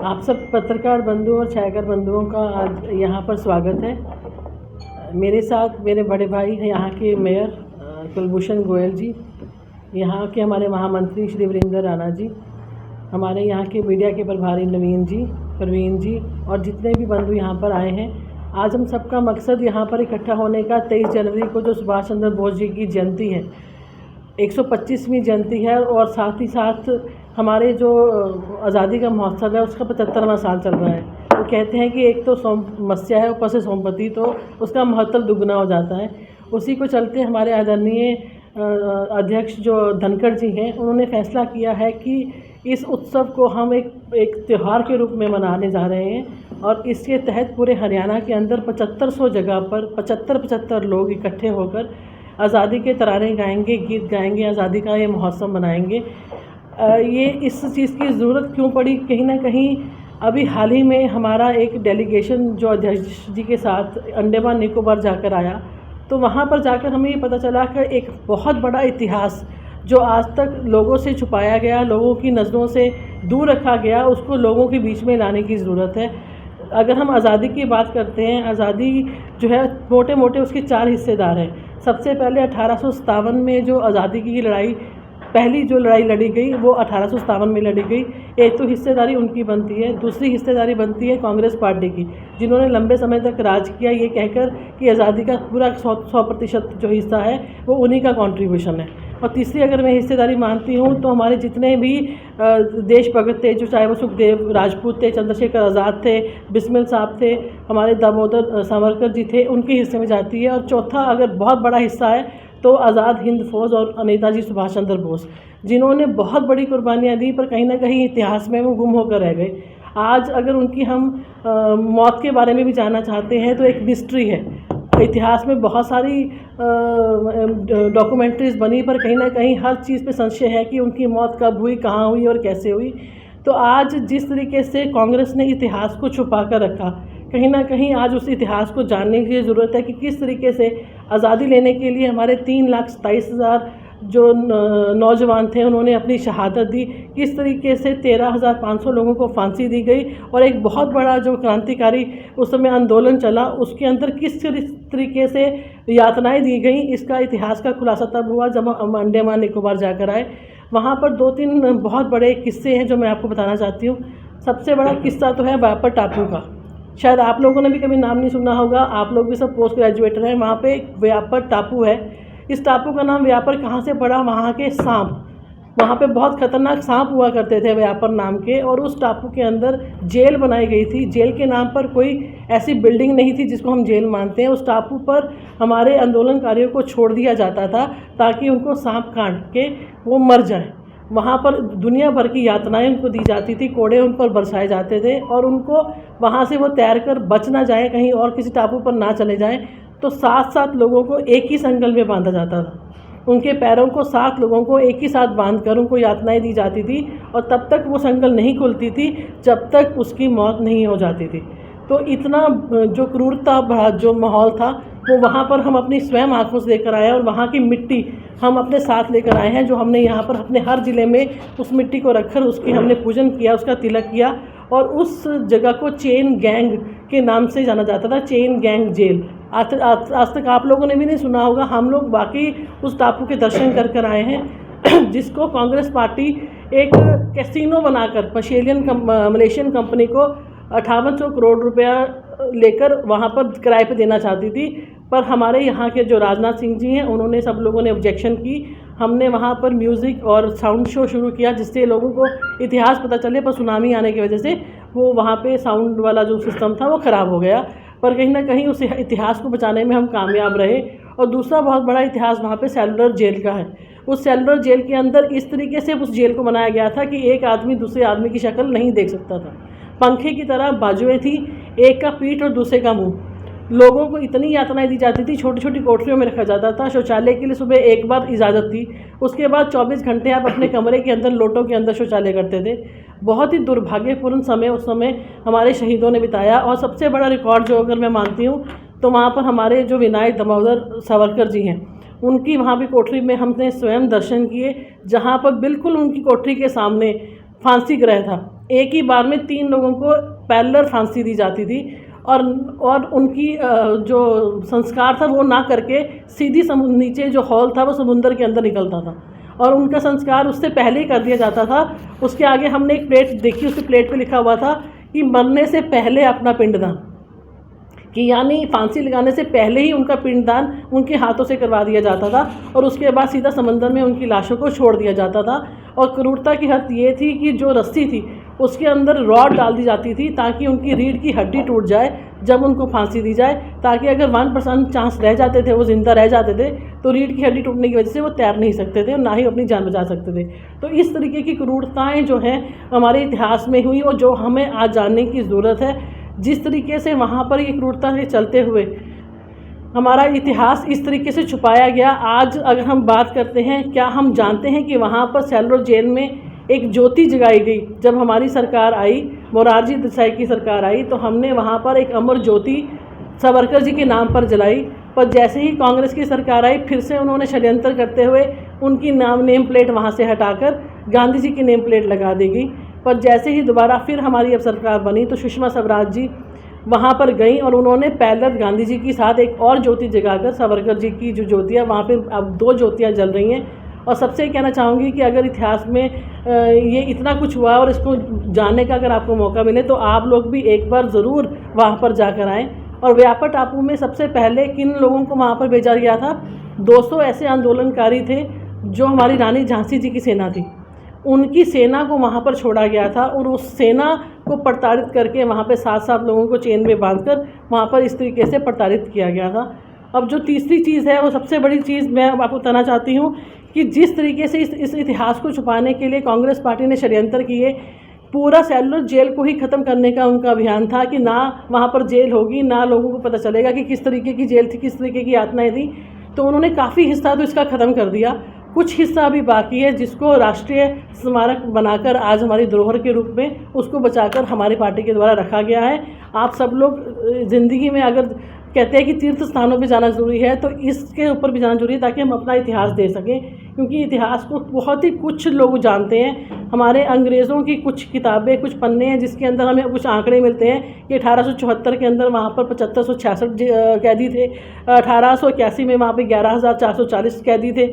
आप सब पत्रकार बंधुओं और छायाकार बंधुओं का आज यहाँ पर स्वागत है। मेरे साथ मेरे बड़े भाई हैं यहाँ के मेयर कुलभूषण गोयल जी, यहाँ के हमारे महामंत्री श्री वीरेंद्र राणा जी, हमारे यहाँ के मीडिया के प्रभारी नवीन जी, प्रवीण जी और जितने भी बंधु यहाँ पर आए हैं। आज हम सबका मकसद यहाँ पर इकट्ठा होने का 23 जनवरी को जो सुभाष चंद्र बोस जी की जयंती है, 125वीं जयंती है और साथ ही साथ हमारे जो आज़ादी का महोत्सव है उसका 75वां साल चल रहा है। वो कहते हैं कि एक तो मत्स्य है ऊपर से सोमपति, तो उसका महत्व दुगना हो जाता है। उसी को चलते हमारे आदरणीय अध्यक्ष जो धनखड़ जी हैं, उन्होंने फैसला किया है कि इस उत्सव को हम एक त्यौहार के रूप में मनाने जा रहे हैं और इसके तहत पूरे हरियाणा के अंदर 7500 जगह पर 75 लोग इकट्ठे होकर आज़ादी के तराने गाएंगे, गीत गाएंगे, आज़ादी का ये महोत्सव मनाएंगे। ये इस चीज़ की ज़रूरत क्यों पड़ी? कहीं ना कहीं अभी हाल ही में हमारा एक डेलीगेशन जो अध्यक्ष जी के साथ अंडमान निकोबार जाकर आया, तो वहाँ पर जाकर हमें ये पता चला कि एक बहुत बड़ा इतिहास जो आज तक लोगों से छुपाया गया, लोगों की नज़रों से दूर रखा गया, उसको लोगों के बीच में लाने की ज़रूरत है। अगर हम आज़ादी की बात करते हैं, आज़ादी जो है मोटे मोटे उसके 4 हिस्सेदार हैं। सबसे पहले 1857 में जो आज़ादी की लड़ाई, पहली जो लड़ाई लड़ी गई वो 1857 में लड़ी गई। एक तो हिस्सेदारी उनकी बनती है, दूसरी हिस्सेदारी बनती है कांग्रेस पार्टी की, जिन्होंने लंबे समय तक राज किया ये कहकर कि आज़ादी का पूरा 100% जो हिस्सा है वो उन्हीं का कंट्रीब्यूशन है। और तीसरी अगर मैं हिस्सेदारी मानती हूँ तो हमारे जितने भी देशभक्त थे, जो चाहे वो सुखदेव राजपूत थे, चंद्रशेखर आज़ाद थे, बिस्मिल साहब थे, हमारे दामोदर सावरकर जी थे, उनके हिस्से में जाती है। और चौथा अगर बहुत बड़ा हिस्सा है तो आज़ाद हिंद फौज और नेताजी सुभाष चंद्र बोस, जिन्होंने बहुत बड़ी कुर्बानियाँ दी पर कहीं ना कहीं इतिहास में वो गुम होकर रह गए। आज अगर उनकी हम मौत के बारे में भी जानना चाहते हैं तो एक मिस्ट्री है। इतिहास में बहुत सारी डॉक्यूमेंट्रीज बनी पर कहीं ना कहीं हर चीज़ पे संशय है कि उनकी मौत कब हुई, कहाँ हुई और कैसे हुई। तो आज जिस तरीके से कांग्रेस ने इतिहास को छुपा कर रखा, कहीं ना कहीं आज उस इतिहास को जानने की ज़रूरत है कि किस तरीके से आज़ादी लेने के लिए हमारे 3,27,000 जो नौजवान थे उन्होंने अपनी शहादत दी, किस तरीके से 13,500 लोगों को फांसी दी गई और एक बहुत बड़ा जो क्रांतिकारी उस समय आंदोलन चला उसके अंदर किस तरीके से यातनाएं दी गई। इसका इतिहास का खुलासा तब हुआ जब हम अंडमान निकोबार जाकर आए। वहाँ पर 2-3 बहुत बड़े किस्से हैं जो मैं आपको बताना चाहती हूँ। सबसे बड़ा किस्सा तो है व्यापर टापू का। शायद आप लोगों ने भी कभी नाम नहीं सुना होगा, आप लोग भी सब पोस्ट ग्रेजुएटर हैं। वहाँ पे एक व्यापर टापू है। इस टापू का नाम व्यापर कहाँ से पड़ा? वहाँ के सांप, वहाँ पे बहुत खतरनाक सांप हुआ करते थे व्यापर नाम के, और उस टापू के अंदर जेल बनाई गई थी। जेल के नाम पर कोई ऐसी बिल्डिंग नहीं थी जिसको हम जेल मानते हैं। उस टापू पर हमारे आंदोलनकारियों को छोड़ दिया जाता था ताकि उनको सांप काट के वो मर जाए। वहाँ पर दुनिया भर की यातनाएं उनको दी जाती थी, कोड़े उन पर बरसाए जाते थे और उनको वहाँ से वो तैर कर बच ना जाए, कहीं और किसी टापू पर ना चले जाएं, तो 7-7 लोगों को एक ही संगल में बांधा जाता था। उनके पैरों को 7 लोगों को एक ही साथ बांधकर उनको यातनाएं दी जाती थी और तब तक वो संगल नहीं खुलती थी जब तक उसकी मौत नहीं हो जाती थी। तो इतना जो क्रूरता भरा जो माहौल था वो वहाँ पर हम अपनी स्वयं आँखों से लेकर आए हैं और वहाँ की मिट्टी हम अपने साथ लेकर आए हैं, जो हमने यहाँ पर अपने हर ज़िले में उस मिट्टी को रखकर उसकी हमने पूजन किया, उसका तिलक किया। और उस जगह को चेन गैंग के नाम से जाना जाता था, चेन गैंग जेल। आज तक आप लोगों ने भी नहीं सुना होगा। हम लोग बाकी उस टापू के दर्शन कर आए हैं, जिसको कांग्रेस पार्टी एक कैसीनो बनाकर मलेशियन कंपनी को 5800 करोड़ रुपया लेकर वहाँ पर किराए पे देना चाहती थी। पर हमारे यहाँ के जो राजनाथ सिंह जी हैं, उन्होंने सब लोगों ने ऑब्जेक्शन की। हमने वहाँ पर म्यूज़िक और साउंड शो शुरू किया जिससे लोगों को इतिहास पता चले, पर सुनामी आने की वजह से वो वहाँ पे साउंड वाला जो सिस्टम था वो ख़राब हो गया। पर कहीं ना कहीं उस इतिहास को बचाने में हम कामयाब रहे। और दूसरा बहुत बड़ा इतिहास वहाँ पे सेलुलर जेल का है। उस सेलुलर जेल के अंदर इस तरीके से उस जेल को बनाया गया था कि एक आदमी दूसरे आदमी की शक्ल नहीं देख सकता था। पंखे की तरह बाजुएं थी, एक का पीठ और दूसरे का मुंह। लोगों को इतनी यातनाएं दी जाती थी, छोटी छोटी कोठरियों में रखा जाता था। शौचालय के लिए सुबह एक बार इजाज़त थी, उसके बाद 24 घंटे आप अपने कमरे के अंदर लोटों के अंदर शौचालय करते थे। बहुत ही दुर्भाग्यपूर्ण समय उस समय हमारे शहीदों ने बिताया। और सबसे बड़ा रिकॉर्ड जो अगर मैं मानती हूँ तो वहाँ पर हमारे जो विनायक दामोदर सावरकर जी हैं, उनकी वहाँ भी कोठरी में हमने स्वयं दर्शन किए, जहाँ पर बिल्कुल उनकी कोठरी के सामने फांसी गृह था। एक ही बार में 3 लोगों को पैरेलल फांसी दी जाती थी और उनकी जो संस्कार था वो ना करके सीधी नीचे जो हॉल था वो समुंदर के अंदर निकलता था और उनका संस्कार उससे पहले ही कर दिया जाता था। उसके आगे हमने एक प्लेट देखी, उसकी प्लेट पे लिखा हुआ था कि मरने से पहले अपना पिंडदान, कि यानी फांसी लगाने से पहले ही उनका पिंडदान उनके हाथों से करवा दिया जाता था और उसके बाद सीधा समंदर में उनकी लाशों को छोड़ दिया जाता था। और क्रूरता की हद ये थी कि जो रस्सी थी उसके अंदर रॉड डाल दी जाती थी ताकि उनकी रीढ़ की हड्डी टूट जाए जब उनको फांसी दी जाए, ताकि अगर 1% चांस रह जाते थे, वो ज़िंदा रह जाते थे, तो रीढ़ की हड्डी टूटने की वजह से वो तैर नहीं सकते थे और ना ही अपनी जान बचा सकते थे। तो इस तरीके की क्रूरताएँ जो हैं हमारे इतिहास में हुई और जो हमें आज जानने की ज़रूरत है। जिस तरीके से वहाँ पर ये क्रूरता के चलते हुए हमारा इतिहास इस तरीके से छुपाया गया, आज अगर हम बात करते हैं, क्या हम जानते हैं कि वहाँ पर सेलुलर जेल में एक ज्योति जगाई गई। जब हमारी सरकार आई, मोरारजी देसाई की सरकार आई, तो हमने वहाँ पर एक अमर ज्योति सावरकर जी के नाम पर जलाई। पर जैसे ही कांग्रेस की सरकार आई, फिर से उन्होंने षड्यंत्र करते हुए उनकी नेम प्लेट वहाँ से हटाकर गांधी जी की नेम प्लेट लगा दी गई। पर जैसे ही दोबारा फिर हमारी अब सरकार बनी तो सुषमा स्वराज जी वहाँ पर गई और उन्होंने पैरेलल गांधी जी के साथ एक और ज्योति जगाकर सावरकर जी की जो ज्योतियाँ वहाँ पे अब 2 ज्योतियाँ जल रही हैं। और सबसे कहना चाहूँगी कि अगर इतिहास में ये इतना कुछ हुआ और इसको जानने का अगर आपको मौका मिले तो आप लोग भी एक बार ज़रूर वहाँ पर जाकर आएँ। और व्यापा टापू में सबसे पहले किन लोगों को वहाँ पर भेजा गया था? 200 ऐसे आंदोलनकारी थे जो हमारी रानी झांसी जी की सेना थी, उनकी सेना को वहाँ पर छोड़ा गया था और उस सेना को प्रताड़ित करके वहाँ पे 7 लोगों को चेन में बांधकर वहाँ पर इस तरीके से प्रताड़ित किया गया था। अब जो तीसरी चीज़ है वो सबसे बड़ी चीज़ मैं आपको बताना चाहती हूँ कि जिस तरीके से इस इतिहास को छुपाने के लिए कांग्रेस पार्टी ने षड्यंत्र किए, पूरा सेलुलर जेल को ही ख़त्म करने का उनका अभियान था कि ना वहाँ पर जेल होगी, ना लोगों को पता चलेगा कि किस तरीके की जेल थी, किस तरीके की यातनाएँ थी। तो उन्होंने काफ़ी हिस्सा तो इसका ख़त्म कर दिया, कुछ हिस्सा अभी बाकी है जिसको राष्ट्रीय स्मारक बनाकर आज हमारी धरोहर के रूप में उसको बचाकर हमारी पार्टी के द्वारा रखा गया है। आप सब लोग ज़िंदगी में अगर कहते हैं कि तीर्थ स्थानों पे जाना ज़रूरी है तो इसके ऊपर भी जाना ज़रूरी है ताकि हम अपना इतिहास दे सकें, क्योंकि इतिहास को बहुत ही कुछ लोग जानते हैं। हमारे अंग्रेज़ों की कुछ किताबें, कुछ पन्ने हैं जिसके अंदर हमें कुछ आंकड़े मिलते हैं कि 1874 के अंदर वहाँ पर 7566 कैदी थे, 1881 में वहाँ पर 11,440 कैदी थे,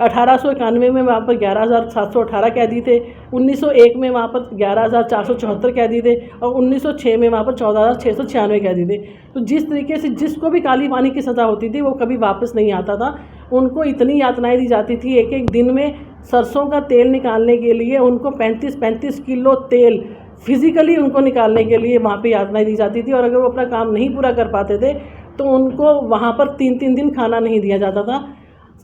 1891 में वहाँ पर 11,718 कैदी थे, 1901 में वहाँ पर 11,474 कैदी थे और 1906 में वहाँ पर 14,696 कैदी थे। तो जिस तरीके से जिसको भी काली पानी की सज़ा होती थी वो कभी वापस नहीं आता था। उनको इतनी यातनाएं दी जाती थी, एक एक दिन में सरसों का तेल निकालने के लिए उनको 35-35 किलो तेल फिज़िकली उनको निकालने के लिए वहाँ पर यातनाएँ दी जाती थी। और अगर वो अपना काम नहीं पूरा कर पाते थे तो उनको वहाँ पर 3-3 दिन खाना नहीं दिया जाता था।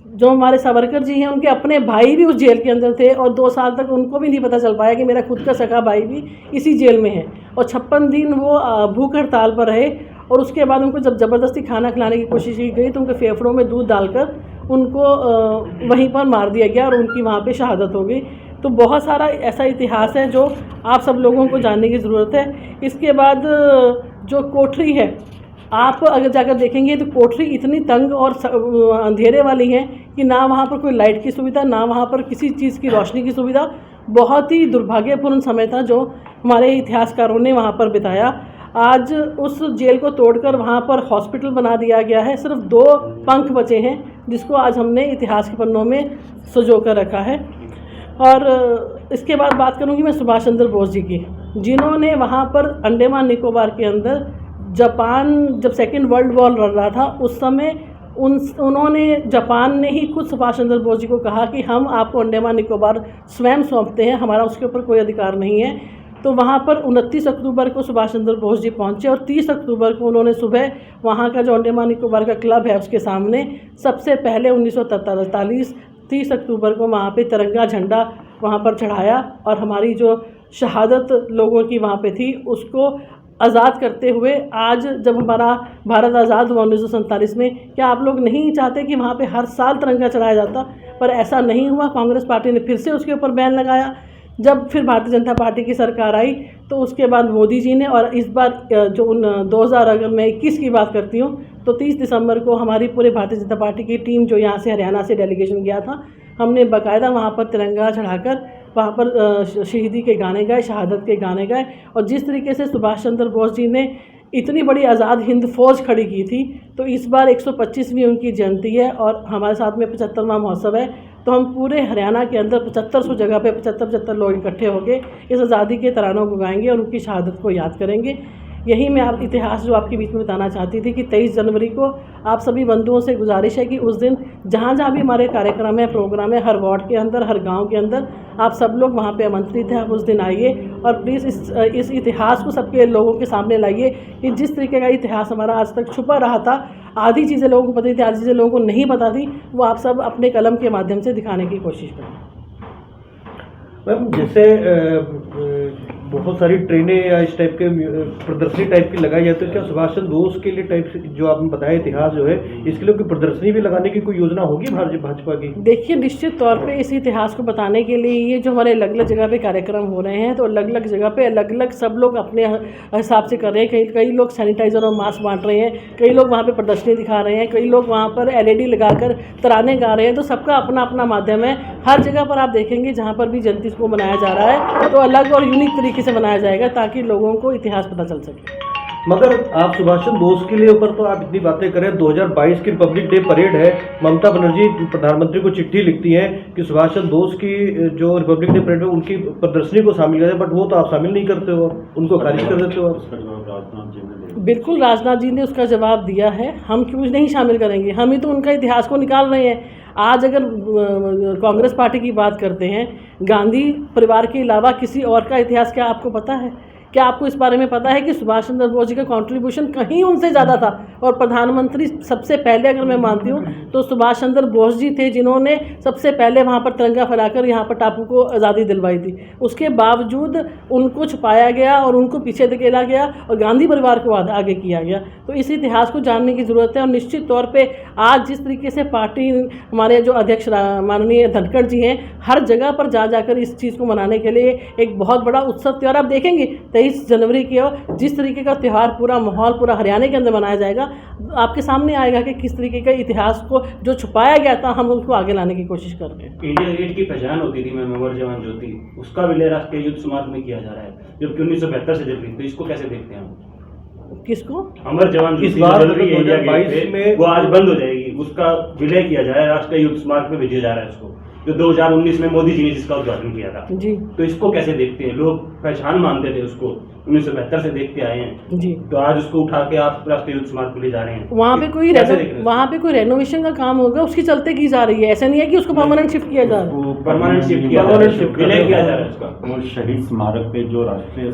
जो हमारे सावरकर जी हैं उनके अपने भाई भी उस जेल के अंदर थे और 2 साल तक उनको भी नहीं पता चल पाया कि मेरा खुद का सगा भाई भी इसी जेल में है। और 56 दिन वो भूख हड़ताल पर रहे और उसके बाद उनको जब ज़बरदस्ती खाना खिलाने की कोशिश की गई तो उनके फेफड़ों में दूध डालकर उनको वहीं पर मार दिया गया और उनकी वहाँ पे शहादत हो गई। तो बहुत सारा ऐसा इतिहास है जो आप सब लोगों को जानने की ज़रूरत है। इसके बाद जो कोठरी है, आप अगर जाकर देखेंगे तो कोठरी इतनी तंग और अंधेरे वाली है कि ना वहाँ पर कोई लाइट की सुविधा, ना वहाँ पर किसी चीज़ की रोशनी की सुविधा। बहुत ही दुर्भाग्यपूर्ण समय था जो हमारे इतिहासकारों ने वहाँ पर बिताया। आज उस जेल को तोड़कर वहाँ पर हॉस्पिटल बना दिया गया है, सिर्फ 2 पंख बचे हैं जिसको आज हमने इतिहास के पन्नों में संजो कर रखा है। और इसके बाद बात करूँगी मैं सुभाष चंद्र बोस जी की, जिन्होंने वहाँ पर अंडमान निकोबार के अंदर जापान जब सेकेंड वर्ल्ड वॉर लड़ रहा था उस समय उन्होंने जापान ने ही खुद सुभाष चंद्र बोस जी को कहा कि हम आपको अंडमान निकोबार स्वयं सौंपते हैं, हमारा उसके ऊपर कोई अधिकार नहीं है। तो वहाँ पर 29 अक्टूबर को सुभाष चंद्र बोस जी पहुँचे और 30 अक्टूबर को उन्होंने सुबह वहाँ का जो अंडमान निकोबार का क्लब है उसके सामने सबसे पहले 1943 30 अक्टूबर को वहाँ पे तिरंगा झंडा वहाँ पर चढ़ाया और हमारी जो शहादत लोगों की वहाँ पे थी उसको आज़ाद करते हुए आज जब हमारा भारत आज़ाद हुआ 1947 में, क्या आप लोग नहीं चाहते कि वहाँ पे हर साल तिरंगा चढ़ाया जाता? पर ऐसा नहीं हुआ। कांग्रेस पार्टी ने फिर से उसके ऊपर बैन लगाया। जब फिर भारतीय जनता पार्टी की सरकार आई तो उसके बाद मोदी जी ने, और इस बार जो 2000 अगर मैं 21 की बात करती हूँ तो 30 दिसंबर को हमारी पूरे भारतीय जनता पार्टी की टीम जो यहाँ से हरियाणा से डेलीगेशन गया था, हमने बाकायदा वहाँ पर तिरंगा चढ़ाकर वहाँ पर शहीदी के गाने गाए, शहादत के गाने गाए। और जिस तरीके से सुभाष चंद्र बोस जी ने इतनी बड़ी आज़ाद हिंद फौज खड़ी की थी, तो इस बार 125वीं उनकी जयंती है और हमारे साथ में 75वां महोत्सव है। तो हम पूरे हरियाणा के अंदर 7500 जगह पे 75 लोग इकट्ठे होकर इस आज़ादी के तरानों को गाएंगे और उनकी शहादत को याद करेंगे। यही मैं आप इतिहास जो आपके बीच में बताना चाहती थी कि 23 जनवरी को आप सभी बंधुओं से गुजारिश है कि उस दिन जहाँ जहाँ भी हमारे कार्यक्रम है, प्रोग्राम है, हर वार्ड के अंदर, हर गांव के अंदर, आप सब लोग वहाँ पे आमंत्रित हैं। आप उस दिन आइए और प्लीज़ इस इतिहास को सबके लोगों के सामने लाइए कि जिस तरीके का इतिहास हमारा आज तक छुपा रहा था, आधी चीज़ें लोगों को पता थी, आधी चीज़ें लोगों को नहीं पता थी, वो आप सब अपने कलम के माध्यम से दिखाने की कोशिश करें। मैम, जैसे बहुत सारी ट्रेनें या इस टाइप के प्रदर्शनी टाइप की लगाई जाती है, क्या सुभाष चंद्र बोस के लिए टाइप से जो आपने बताया इतिहास जो है, इसके लिए कोई प्रदर्शनी भी लगाने की कोई योजना होगी भाजपा की? देखिए, निश्चित तौर पे इस इतिहास को बताने के लिए ये जो हमारे अलग अलग जगह पे कार्यक्रम हो रहे हैं, तो अलग अलग जगह पे अलग अलग सब लोग अपने हिसाब से कर रहे हैं। कई लोग सैनिटाइज़र और मास्क बांट रहे हैं, कई लोग वहाँ पर प्रदर्शनी दिखा रहे हैं, कई लोग वहाँ पर LED लगाकर तराने गा रहे हैं। तो सबका अपना अपना माध्यम है। हर जगह पर आप देखेंगे जहाँ पर भी जयंती को मनाया जा रहा है तो अलग और यूनिक तरीके से मनाया जाएगा ताकि लोगों को इतिहास पता चल सके। मगर आप सुभाष चंद्र बोस के लिए ऊपर तो आप इतनी बातें करें, 2022 की रिपब्लिक डे परेड है, ममता बनर्जी प्रधानमंत्री को चिट्ठी लिखती हैं कि सुभाष चंद्र बोस की जो रिपब्लिक डे परेड है उनकी प्रदर्शनी को शामिल करें, बट वो तो आप शामिल नहीं करते हो, उनको खारिज कर देते हो। बिल्कुल, राजनाथ जी ने उसका जवाब दिया है, हम क्यों नहीं शामिल करेंगे? हम ही तो उनका इतिहास को निकाल रहे हैं। आज अगर कांग्रेस पार्टी की बात करते हैं, गांधी परिवार के अलावा किसी और का इतिहास क्या आपको पता है? क्या आपको इस बारे में पता है कि सुभाष चंद्र बोस जी का कंट्रीब्यूशन कहीं उनसे ज़्यादा था? और प्रधानमंत्री सबसे पहले अगर मैं मानती हूँ तो सुभाष चंद्र बोस जी थे जिन्होंने सबसे पहले वहाँ पर तिरंगा फहराकर यहाँ पर टापू को आज़ादी दिलवाई थी। उसके बावजूद उनको छुपाया गया और उनको पीछे धकेला गया और गांधी परिवार को आगे किया गया। तो इस इतिहास को जानने की ज़रूरत है। और निश्चित तौर पर आज जिस तरीके से पार्टी, हमारे जो अध्यक्ष माननीय धनखड़ जी हैं, हर जगह पर जा जाकर इस चीज़ को मनाने के लिए एक बहुत बड़ा उत्सव त्यौहार आप देखेंगे 23 जनवरी की जिस तरीके का त्यौहार पूरा माहौल पूरा हरियाणा के अंदर मनाया जाएगा, आपके सामने आएगा कि किस तरीके का इतिहास को जो छुपाया गया था हम उसको आगे लाने की कोशिश कर रहे हैं। इंडिया गेट की पहचान होती थी मैम अमर जवान ज्योति, उसका विलय राष्ट्रीय युद्ध स्मारक में किया जा रहा है जबकि 1972 से जल रही। तो इसको कैसे देखते हैं हम? किसको? अमर जवान ज्योति 2022 में वो आज बंद हो जाएगी, उसका विलय किया जा रहा है, राष्ट्रीय युद्ध स्मारक में भेजा जा रहा है उसको, जो 2019 में मोदी जी ने जिसका उद्घाटन किया था जी। तो इसको कैसे देखते हैं? लोग पहचान मानते थे उसको, 1972 से देखते आए हैं जी, तो आज उसको उठा के आप राष्ट्रीय युद्ध स्मारक ले जा रहे हैं। वहाँ पे कोई रेनोवेशन का काम होगा, उसके चलते की जा रही है। ऐसा नहीं है कि उसको परमानेंट शिफ्ट किया जा रहा है, परमानेंट शिफ्ट किया जा रहा है उसका। वो शहीद स्मारक पे जो राष्ट्रीय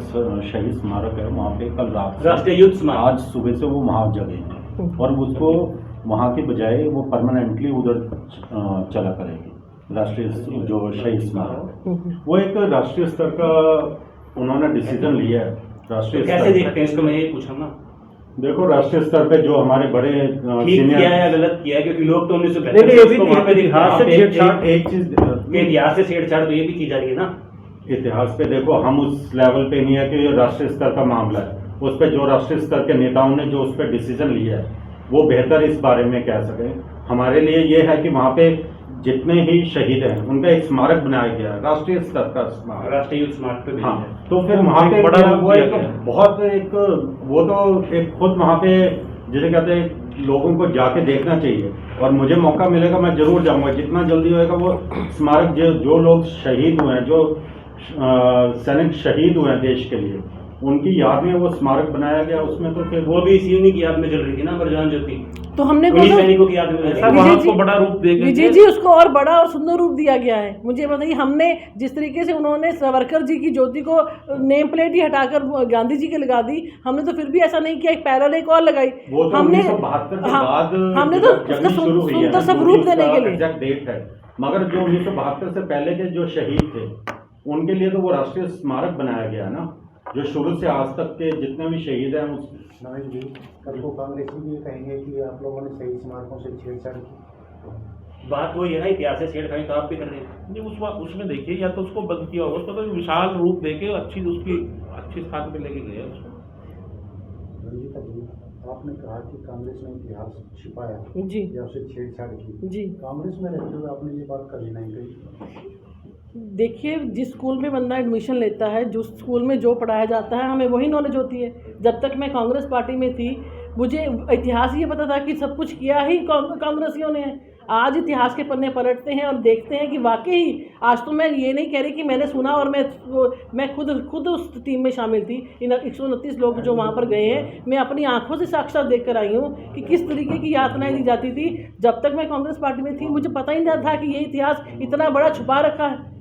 शहीद स्मारक है वहाँ पे कल रात राष्ट्रीय युद्ध स्मारक आज सुबह से वो वहाँ जगह है और उसको वहाँ के बजाय वो परमानेंटली उधर चला करेगी। राष्ट्रीय जो शहीद स्मारक वो एक राष्ट्रीय स्तर का उन्होंने डिसीजन लिया है। राष्ट्रीय तो कैसे देखते हैं इसको, मैं ये पूछा ना। देखो, राष्ट्रीय स्तर पे जो हमारे बड़े ठीक किया है या गलत किया है, क्योंकि लोग तो 1972 एक चीज इतिहास से छेड़छाड़ तो ये भी की जा रही है ना। इतिहास पे देखो, हम उस लेवल पे नहीं है कि राष्ट्रीय स्तर का मामला है, उस पर जो राष्ट्रीय स्तर के नेताओं ने जो उस पर डिसीजन लिया है वो बेहतर इस बारे में कह सके। हमारे लिए ये है कि वहाँ पे जितने ही शहीद हैं उनका एक स्मारक बनाया गया है, राष्ट्रीय स्तर का स्मारक, राष्ट्रीय युद्ध स्मारक पे। हाँ, तो फिर वहाँ पे बड़ा बहुत एक वो तो एक खुद वहाँ पे जिसे कहते हैं लोगों को जाके देखना चाहिए और मुझे मौका मिलेगा मैं जरूर जाऊँगा, जितना जल्दी होएगा। वो स्मारक जो लोग शहीद हुए हैं, जो सैनिक शहीद हुए हैं देश के लिए, उनकी याद में वो स्मारक बनाया गया। उसमें तो फिर वो भी इसी की याद में जल रही थी ना अमर जवान ज्योति, तो हमने सैनिकों की याद में बड़ा रूप देगा विजय जी, उसको और बड़ा और सुंदर रूप दिया गया है। मुझे बताइए, हमने जिस तरीके से उन्होंने सावरकर जी की ज्योति को नेम प्लेट ही हटाकर गांधी जी के लगा दी, हमने तो फिर भी ऐसा नहीं किया, एक पैरल एक और लगाई। हमने तो उसका सुंदर सा रूप देने के लिए डेट है, मगर जो 1972 से पहले के जो शहीद थे उनके लिए तो वो राष्ट्रीय स्मारक बनाया गया ना, जो शुरू से आज तक के जितने भी शहीद हैं। नवीन जी, कल को कांग्रेस भी कहेंगे कि आप लोगों ने शहीद स्मारकों से छेड़छाड़ की। बात वही है ना, इतिहास से छेड़छाड़ तो आप भी कर रहे हैं। नहीं, उसमें देखिए, या तो उसको बंद किया होगा, उसको तो विशाल रूप देके अच्छी स्थान पे लेके गए उसको। रंजीता जी, आपने कहा कि कांग्रेस ने इतिहास छिपाया जी या उसे छेड़छाड़ की जी, कांग्रेस में रहते हुए आपने ये बात कभी नहीं कही। देखिए, जिस स्कूल में बंदा एडमिशन लेता है, जो स्कूल में जो पढ़ाया जाता है, हमें वही नॉलेज होती है। जब तक मैं कांग्रेस पार्टी में थी, मुझे इतिहास ये पता था कि सब कुछ किया ही कांग्रेसियों ने है। आज इतिहास के पन्ने पलटते हैं और देखते हैं कि वाकई आज तो मैं ये नहीं कह रही कि मैंने सुना और मैं खुद उस टीम में शामिल थी। इन 129 लोग जो वहाँ पर गए हैं, मैं अपनी आंखों से साक्षात देख कर आई हूँ कि किस तरीके की यातनाएं दी जाती थी। जब तक मैं कांग्रेस पार्टी में थी, मुझे पता ही नहीं था कि ये इतिहास इतना बड़ा छुपा रखा है।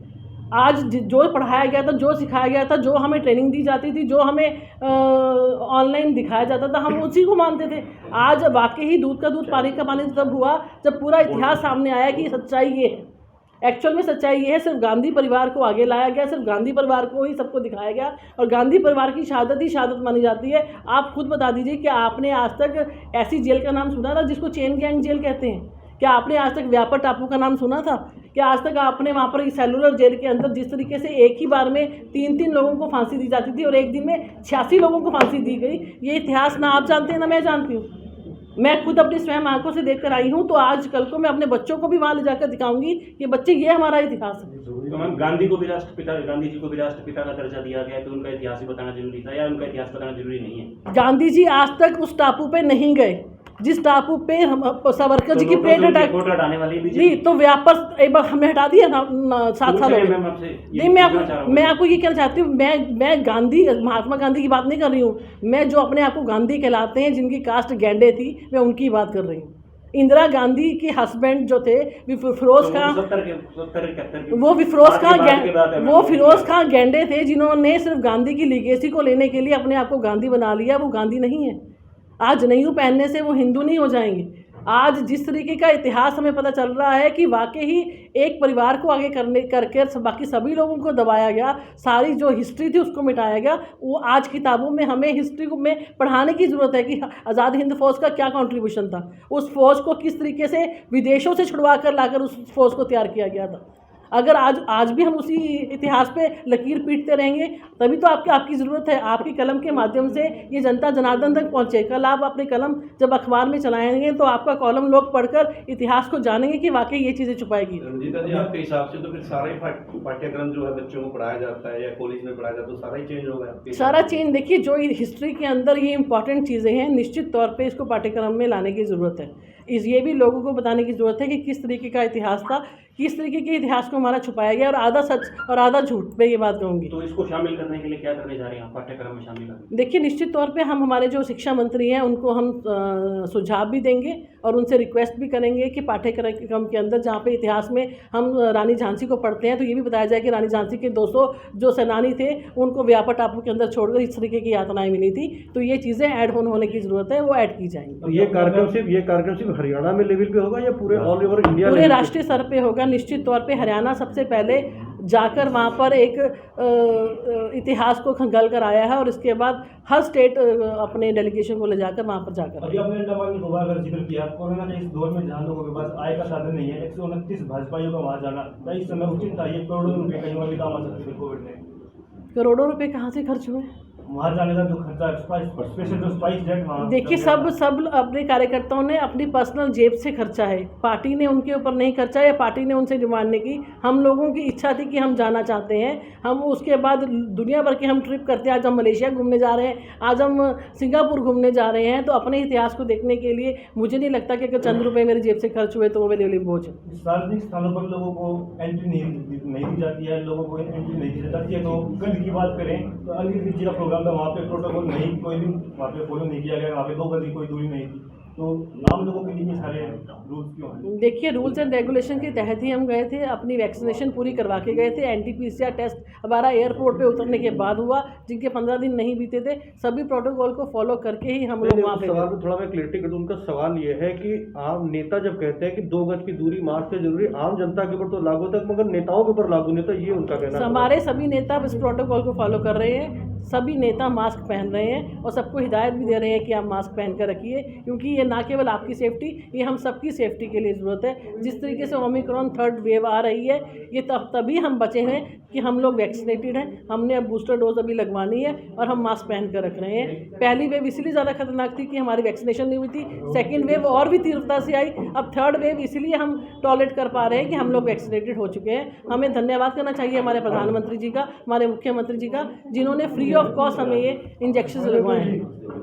आज जो पढ़ाया गया था, जो सिखाया गया था, जो हमें ट्रेनिंग दी जाती थी, जो हमें ऑनलाइन दिखाया जाता था, हम उसी को मानते थे। आज वाकई ही दूध का दूध पानी का पानी तब हुआ जब पूरा इतिहास सामने आया कि सच्चाई ये है। एक्चुअल में सच्चाई ये है, सिर्फ गांधी परिवार को आगे लाया गया, सिर्फ गांधी परिवार को ही सबको दिखाया गया और गांधी परिवार की शहादत ही शहादत मानी जाती है। आप खुद बता दीजिए कि आपने आज तक ऐसी जेल का नाम सुना था जिसको चेन गैंग जेल कहते हैं? क्या आपने आज तक व्यापार टापू का नाम सुना था? क्या आज तक आपने वहाँ पर सेलुलर जेल के अंदर जिस तरीके से एक ही बार में 3-3 लोगों को फांसी दी जाती थी और एक दिन में 86 लोगों को फांसी दी गई, ये इतिहास ना आप जानते हैं ना मैं जानती हूँ। मैं खुद अपनी स्वयं आंखों से देख कर आई हूँ, तो आज कल को मैं अपने बच्चों को भी वहाँ ले जाकर दिखाऊंगी कि बच्चे ये हमारा इतिहास है। तो मैम, गांधी जी को भी राष्ट्रपिता का दर्जा दिया गया है, तो उनका इतिहास ही बताना जरूरी था या उनका इतिहास बताना जरूरी नहीं है? गांधी जी आज तक उस टापू पे नहीं गए जिस टापू पे हम सावरकर जी की प्लेट हटाने वाली नहीं, तो व्यापार एक बार हमने हटा दिया ना 7 साल हो गए। नहीं, मैं आपको ये कहना चाहती हूँ, मैं गांधी महात्मा गांधी की बात नहीं कर रही हूँ। मैं जो अपने आप को गांधी कहलाते हैं, जिनकी कास्ट गेंडे थी, मैं उनकी बात कर रही हूँ। इंदिरा गांधी के हस्बैंड जो थे फिरोज खां, वो फिरोज खां गेंडे थे, जिन्होंने सिर्फ गांधी की लीगेसी को लेने के लिए अपने आप को गांधी बना लिया। वो गांधी नहीं है। आज जनेऊ पहनने से वो हिंदू नहीं हो जाएंगे। आज जिस तरीके का इतिहास हमें पता चल रहा है कि वाकई ही एक परिवार को आगे करके बाकी सभी लोगों को दबाया गया, सारी जो हिस्ट्री थी उसको मिटाया गया, वो आज किताबों में हमें हिस्ट्री में पढ़ाने की ज़रूरत है कि आज़ाद हिंद फौज का क्या कंट्रीब्यूशन था, उस फौज को किस तरीके से विदेशों से छुड़वा कर लाकर उस फौज को तैयार किया गया था। अगर आज भी हम उसी इतिहास पे लकीर पीटते रहेंगे, तभी तो आपकी ज़रूरत है। आपकी कलम के माध्यम से ये जनता जनार्दन तक पहुँचे। कल आप अपनी कलम जब अखबार में चलाएंगे तो आपका कॉलम लोग पढ़कर इतिहास को जानेंगे कि वाकई ये चीज़ें छुपाएगी। रंजीता जी, आपके हिसाब से तो फिर सारा ही पाठ्यक्रम जो है बच्चों को पढ़ाया जाता है या कॉलेज में पढ़ाया जाता है, तो सारा ही चेंज होगा आपके? सारा चेंज, देखिए, जो हिस्ट्री के अंदर ये इंपॉर्टेंट चीज़ें हैं, निश्चित तौर पर इसको पाठ्यक्रम में लाने की ज़रूरत है। ये भी लोगों को बताने की ज़रूरत है कि किस तरीके का इतिहास था, किस तरीके के इतिहास को हमारा छुपाया गया और आधा सच और आधा झूठ। मैं ये बात कहूँगी। तो इसको शामिल करने के लिए क्या करने जा रहे हैं आप पाठ्यक्रम में शामिल करने? देखिए, निश्चित तौर पे हम हमारे जो शिक्षा मंत्री हैं उनको हम सुझाव भी देंगे और उनसे रिक्वेस्ट भी करेंगे कि पाठ्यक्रम के अंदर जहाँ पे इतिहास में हम रानी झांसी को पढ़ते हैं, तो ये भी बताया जाए कि रानी झांसी के 200 जो सेनानी थे उनको व्यापार टापू के अंदर छोड़कर इस तरीके की यातनाएं मिली थी। तो ये चीज़ें ऐड होने की ज़रूरत है, वो ऐड की जाएंगी। तो ये कार्यक्रम सिर्फ हरियाणा में लेवल पे होगा या पूरे ऑल ओवर इंडिया, पूरे राष्ट्रीय स्तर पे होगा? निश्चित तौर पे हरियाणा सबसे पहले जाकर वहाँ पर एक इतिहास को खंगाल कर आया है और इसके बाद हर स्टेट अपने डेलीगेशन को ले जाकर वहाँ पर जाकर। अभी आपने अंडमान निकोबार का जिक्र किया, कोरोना के इस दौर में जहाँ लोगों के पास आय का साधन नहीं है, 129 भाजपाइयों का वहाँ जाना क्या इस समय उचित था? ये करोड़ों रुपये कहीं और भी काम आ सकते थे कोविड में। करोड़ों रुपए कहाँ से खर्च हुए? वहाँ जाने का जो खर्चा, स्पेशल जो स्पाइस जेट वहाँ, देखिए, सब अपने कार्यकर्ताओं ने अपनी पर्सनल जेब से खर्चा है। पार्टी ने उनके ऊपर नहीं खर्चा या पार्टी ने उनसे डिमांड नहीं की। हम लोगों की इच्छा थी कि हम जाना चाहते हैं। हम उसके बाद दुनिया भर की हम ट्रिप करते हैं। आज हम मलेशिया घूमने जा रहे हैं, आज हम सिंगापुर घूमने जा रहे हैं। तो अपने इतिहास को देखने के लिए मुझे नहीं लगता कि अगर चंद रुपये मेरी जेब से खर्च हुए तो वो मेरे लिए बोझ है। सार्वजनिक स्थानों पर लोगों को एंट्री नहीं दी जाती है, लोगों को एंट्री नहीं दी जाती है। तो गंद की बात करें तो अनिल जी का प्रोग्राम था, वहाँ पे प्रोटोकॉल नहीं, कोई भी वहाँ पे फॉलो नहीं किया गया। वहाँ पे 2 गज की कोई दूरी नहीं थी। तो आम लोगों के लिए सारे रूल्स क्यों हैं? देखिए, रूल्स एंड रेगुलेशन के तहत ही हम गए थे, अपनी वैक्सीनेशन पूरी करवा के गए थे। एंटी-पीसीआर टेस्ट हमारा एयरपोर्ट पे उतरने के बाद हुआ, जिनके 15 दिन नहीं बीते थे। सभी प्रोटोकॉल को फॉलो करके ही हम लोग वहाँ पे। सवाल को थोड़ा मैं क्लियरिटी कर दूं। उनका सवाल ये है कि आम नेता जब कहते हैं कि 2 गज की दूरी मास्क से जरूरी, आम जनता के ऊपर तो लागू तक, मगर नेताओं के ऊपर लागू नहीं था, ये उनका कहना है। हमारे सभी नेता इस प्रोटोकॉल को फॉलो कर रहे हैं। सभी नेता मास्क पहन रहे हैं और सबको हिदायत भी दे रहे हैं कि आप मास्क पहन कर रखिए, क्योंकि ये ये ना केवल आपकी सेफ्टी, ये हम सबकी सेफ्टी के लिए ज़रूरत है। जिस तरीके से ओमिक्रॉन थर्ड वेव आ रही है, ये तभी हम बचे हैं कि हम लोग वैक्सीनेटेड हैं, हमने अब बूस्टर डोज अभी लगवानी है और हम मास्क पहन कर रख रहे हैं। पहली वेव इसलिए ज़्यादा खतरनाक थी कि हमारी वैक्सीनेशन नहीं हुई थी, सेकेंड वेव और भी तीव्रता से आई, अब थर्ड वेव इसलिए हम टॉलरेट कर पा रहे हैं कि हम लोग वैक्सीनेटेड हो चुके हैं। हमें धन्यवाद करना चाहिए हमारे प्रधानमंत्री जी का, हमारे मुख्यमंत्री जी का, जिन्होंने फ्री ऑफ कॉस्ट हमें ये इंजेक्शन लगवाए हैं।